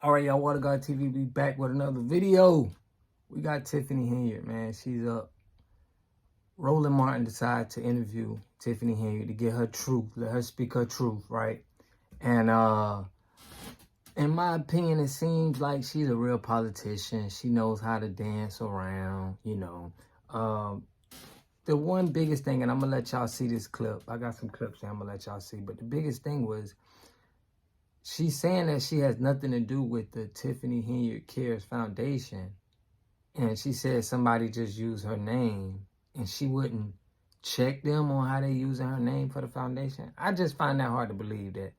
All right, y'all, Water God TV be back with another video. We got Tiffany Henyard, man. She's up. Roland Martin decided to interview Tiffany Henyard to get her truth, let her speak her truth, right? And in my opinion, it seems like she's a real politician. She knows how to dance around, you know. The one biggest thing, and I'm gonna let y'all see this clip. I got some clips that I'm gonna let y'all see, but the biggest thing was she's saying that she has nothing to do with the Tiffany Henyard Cares Foundation. And she said somebody just used her name and she wouldn't check them on how they using her name for the foundation. I just find that hard to believe that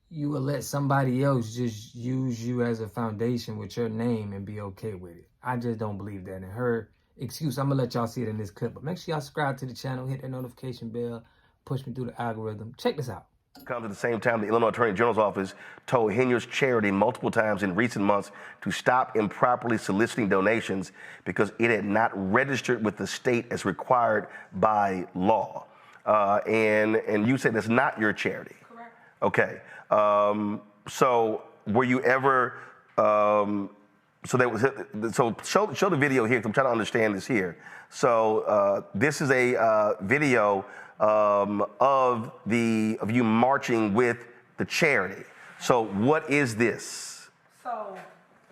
you would let somebody else just use you as a foundation with your name and be okay with it. I just don't believe that. And her excuse, I'm gonna let y'all see it in this clip, but make sure y'all subscribe to the channel, hit that notification bell, push me through the algorithm. Check this out. Comes at the same time the Illinois Attorney General's office told Henyard's charity multiple times in recent months to stop improperly soliciting donations because it had not registered with the state as required by law. And you said that's not your charity. Correct. Okay. So were you ever? So show the video here. 'Cause I'm trying to understand this here. So this is a video of you marching with the charity. So what is this? So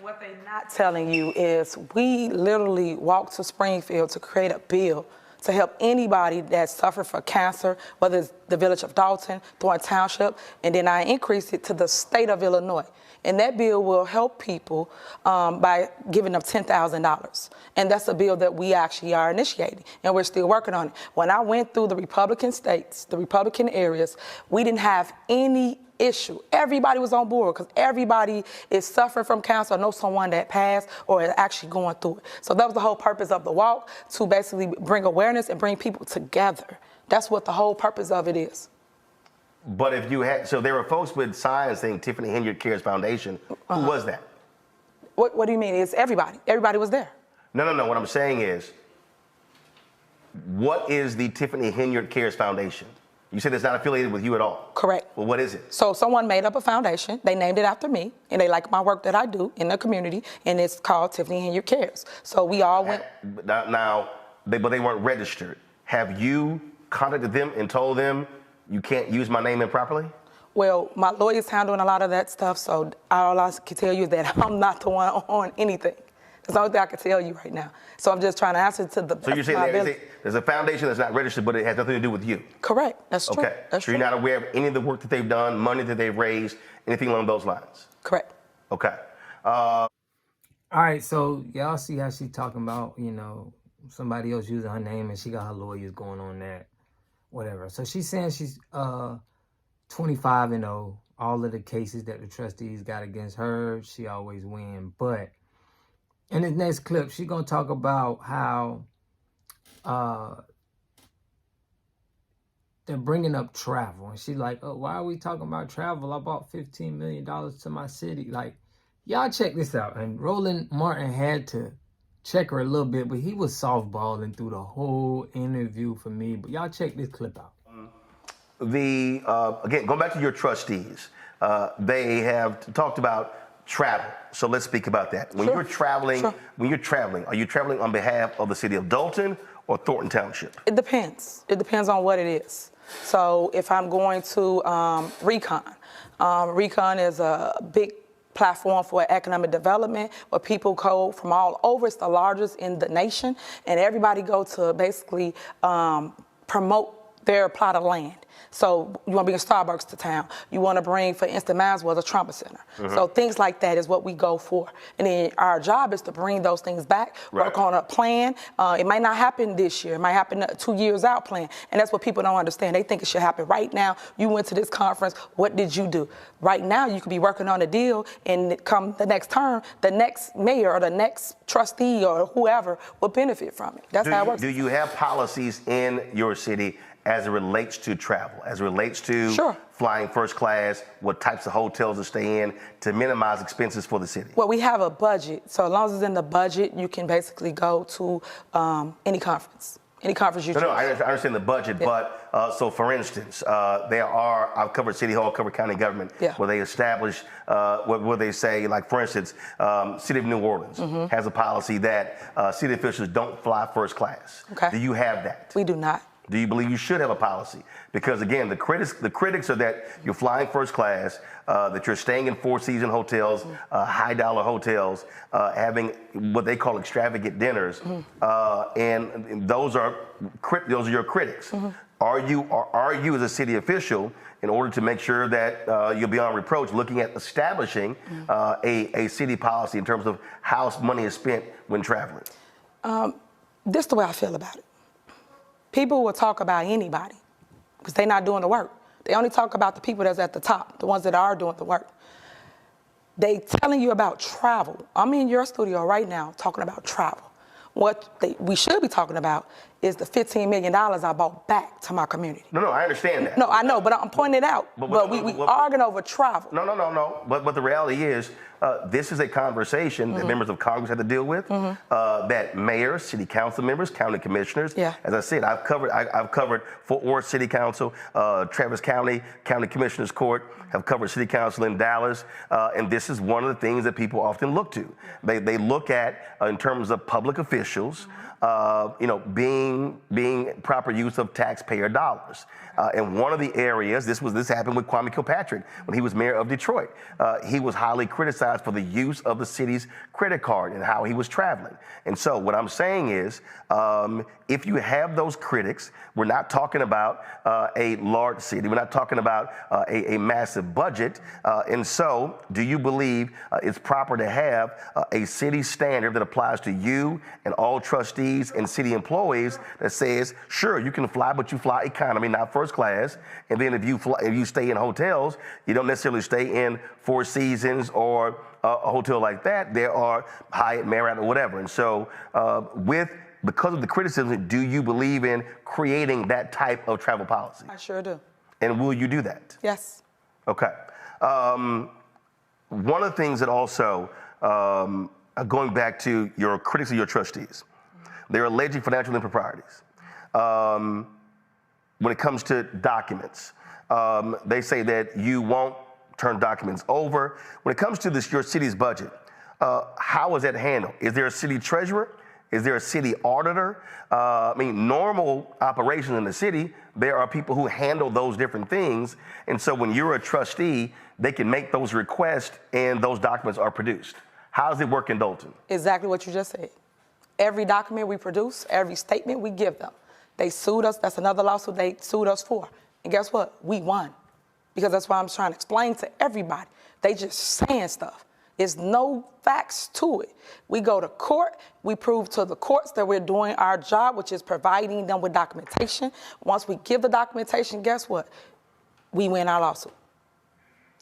what they're not telling you is we literally walked to Springfield to create a bill to help anybody that suffered from cancer, whether it's the village of Dalton, Thornton Township, and then I increased it to the state of Illinois. And that bill will help people by giving them $10,000. And that's a bill that we actually are initiating, and we're still working on it. When I went through the Republican states, the Republican areas, we didn't have any issue. Everybody was on board because everybody is suffering from cancer or knows someone that passed or is actually going through it. So that was the whole purpose of the walk, to basically bring awareness and bring people together. That's what the whole purpose of it is. But if you had, so there were folks with signs saying Tiffany Henyard Cares Foundation. Who was that? What do you mean? It's everybody. Everybody was there. No. What I'm saying is, what is the Tiffany Henyard Cares Foundation? You said it's not affiliated with you at all. Correct. Well, what is it? So someone made up a foundation. They named it after me, and they like my work that I do in the community, and it's called Tiffany Henyard Cares. So we all went. Now, but they weren't registered. Have you contacted them and told them you can't use my name improperly? Well, my lawyer's handling a lot of that stuff, so all I can tell you is that I'm not the one on anything. That's the only thing I can tell you right now. So I'm just trying to answer to the best So you're of my ability. saying there's a foundation that's not registered, but it has nothing to do with you? Correct. That's true. Okay. That's so true. you're not aware of any of the work that they've done, money that they've raised, anything along those lines? Correct. Okay. All right, so y'all see how she's talking about, you know, somebody else using her name and she got her lawyers going on that, whatever. So she's saying she's 25-0. All of the cases that the trustees got against her, she always win. But in this next clip, she's going to talk about how they're bringing up travel. And she's like, oh, why are we talking about travel? I bought $15 million to my city. Like, y'all check this out. And Roland Martin had to check her a little bit, but he was softballing through the whole interview for me. But y'all check this clip out. Again, going back to your trustees, they have talked about travel. So let's speak about that. When you're traveling, are you traveling on behalf of the city of Dalton or Thornton Township? It depends. It depends on what it is. So if I'm going to Recon, Recon is a big platform for economic development where people go from all over. It's the largest in the nation, and everybody go to basically promote their plot of land. So you want to bring Starbucks to town. You want to bring, for instance, Maswell, the Trauma Center. So things like that is what we go for. And then our job is to bring those things back, work on a plan. It might not happen this year. It might happen 2 years out plan. And that's what people don't understand. They think it should happen right now. You went to this conference. What did you do? Right now, you could be working on a deal, and come the next term, the next mayor or the next trustee or whoever will benefit from it. That's how it works. Do you have policies in your city as it relates to travel, as it relates to flying first class, what types of hotels to stay in to minimize expenses for the city? Well, we have a budget. So as long as it's in the budget, you can basically go to any conference. Any conference you choose. No, I understand the budget, but so for instance, I've covered City Hall, covered county government, where they establish, where they say, like for instance, City of New Orleans has a policy that city officials don't fly first class. Okay. Do you have that? We do not. Do you believe you should have a policy? Because again, the critics are that you're flying first class, that you're staying in four-season hotels, high-dollar hotels, having what they call extravagant dinners, and those are your critics. Are you as a city official, in order to make sure that you'll be on reproach, looking at establishing a city policy in terms of how money is spent when traveling? This is the way I feel about it. People will talk about anybody because they're not doing the work. They only talk about the people that's at the top, the ones that are doing the work. They telling you about travel. I'm in your studio right now talking about travel. What we should be talking about is the $15 million I brought back to my community. No, I understand that. No, I know, but I'm pointing it out. But we arguing over travel. No. But the reality is, this is a conversation that members of Congress have to deal with. That mayors, city council members, county commissioners. As I said, I've covered Fort Worth City Council, Travis County Commissioners Court. Have covered City Council in Dallas, and this is one of the things that people often look to. They look at in terms of public officials. Being proper use of taxpayer dollars. And one of the areas, this happened with Kwame Kilpatrick when he was mayor of Detroit. He was highly criticized for the use of the city's credit card and how he was traveling. And so what I'm saying is, if you have those critics, we're not talking about a large city. We're not talking about a massive budget. And so do you believe it's proper to have a city standard that applies to you and all trustees and city employees that says, sure, you can fly, but you fly economy, not first class. And then if you stay in hotels, you don't necessarily stay in Four Seasons or a hotel like that. There are Hyatt, Marriott, or whatever. And so because of the criticism, do you believe in creating that type of travel policy? I sure do. And will you do that? Yes. Okay. One of the things that also, going back to your critics of your trustees, they're alleging financial improprieties. When it comes to documents, they say that you won't turn documents over. When it comes to your city's budget, how is that handled? Is there a city treasurer? Is there a city auditor? Normal operations in the city, there are people who handle those different things. And so when you're a trustee, they can make those requests and those documents are produced. How does it work in Dolton? Exactly what you just said. Every document we produce, every statement we give them. They sued us. That's another lawsuit they sued us for. And guess what? We won. Because that's why I'm trying to explain to everybody. They just saying stuff. There's no facts to it. We go to court. We prove to the courts that we're doing our job, which is providing them with documentation. Once we give the documentation, guess what? We win our lawsuit.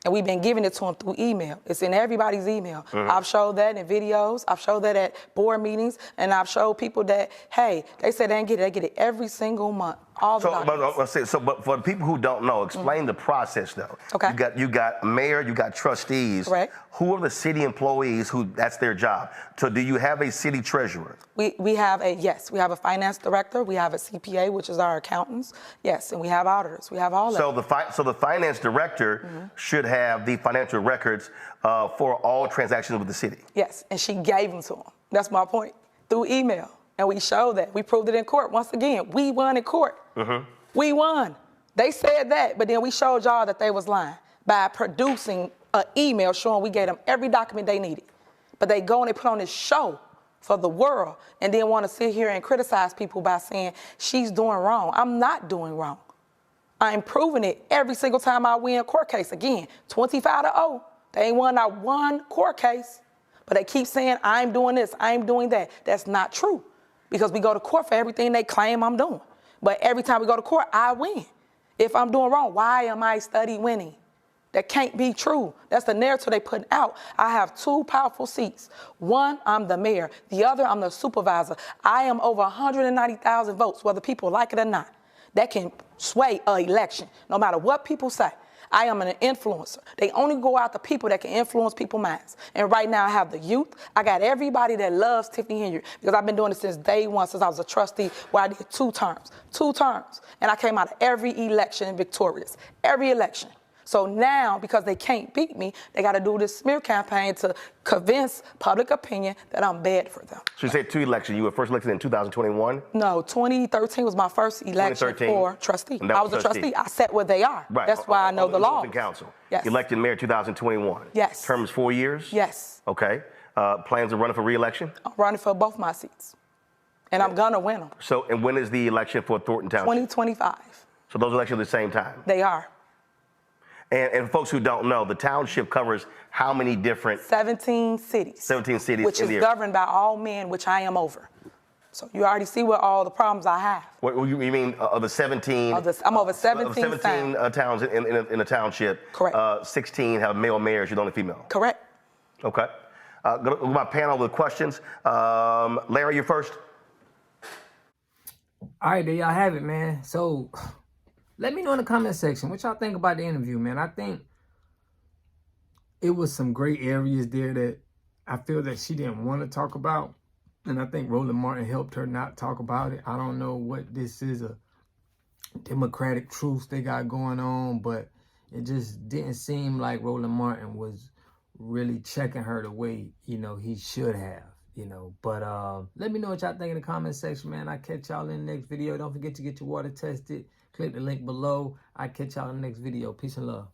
And we've been giving it to them through email. It's in everybody's email. I've showed that in videos. I've showed that at board meetings. And I've showed people that, hey, they said they didn't get it. They get it every single month. All the documents. But for the people who don't know, explain the process, though. Okay. You got a mayor, you got trustees. Right. Who are the city employees who that's their job? So do you have a city treasurer? We have a finance director. We have a CPA, which is our accountants. Yes, and we have auditors. We have all that. So the finance director should have the financial records for all transactions with the city. Yes, and she gave them to him. That's my point. Through email. And we showed that. We proved it in court. Once again, we won in court. We won. They said that, but then we showed y'all that they was lying by producing an email showing we gave them every document they needed. But they go and they put on this show for the world and then want to sit here and criticize people by saying she's doing wrong. I'm not doing wrong. I'm proving it every single time I win a court case. Again, 25-0. They ain't won not one court case. But they keep saying, I'm doing this, I'm doing that. That's not true. Because we go to court for everything they claim I'm doing. But every time we go to court, I win. If I'm doing wrong, why am I steady winning? That can't be true. That's the narrative they put out. I have two powerful seats. One, I'm the mayor. The other, I'm the supervisor. I am over 190,000 votes, whether people like it or not. That can sway an election, no matter what people say. I am an influencer. They only go out to people that can influence people's minds. And right now I have the youth. I got everybody that loves Tiffany Henyard because I've been doing it since day one, since I was a trustee, where I did 2 terms. And I came out of every election victorious, every election. So now, because they can't beat me, they got to do this smear campaign to convince public opinion that I'm bad for them. So you said 2 elections. You were first elected in 2021? No, 2013 was my first election for trustee. I was a trustee. I sat where they are. Right. That's why I know the law. Council. Yes. Elected mayor 2021. Yes. Terms 4 years? Yes. Okay. Plans of running for re-election? I'm running for both my seats. And I'm going to win them. So, and when is the election for Thornton Township? 2025. So those elections are at the same time? They are. And folks who don't know, the township covers how many different? 17 cities. 17 cities. Which is governed by all men, which I am over. So you already see what all the problems I have. What you mean of the 17? I'm over 17 towns in a township. Correct. 16 have male mayors, you're the only female. Correct. Okay. Go to my panel with questions. Larry, you first. All right, there y'all have it, man. So let me know in the comment section what y'all think about the interview, man. I think it was some great areas there that I feel that she didn't want to talk about. And I think Roland Martin helped her not talk about it. I don't know what this is, a Democratic truce they got going on, but it just didn't seem like Roland Martin was really checking her the way, you know, he should have, you know. But let me know what y'all think in the comment section, man. I'll catch y'all in the next video. Don't forget to get your water tested. Click the link below. I'll catch y'all in the next video. Peace and love.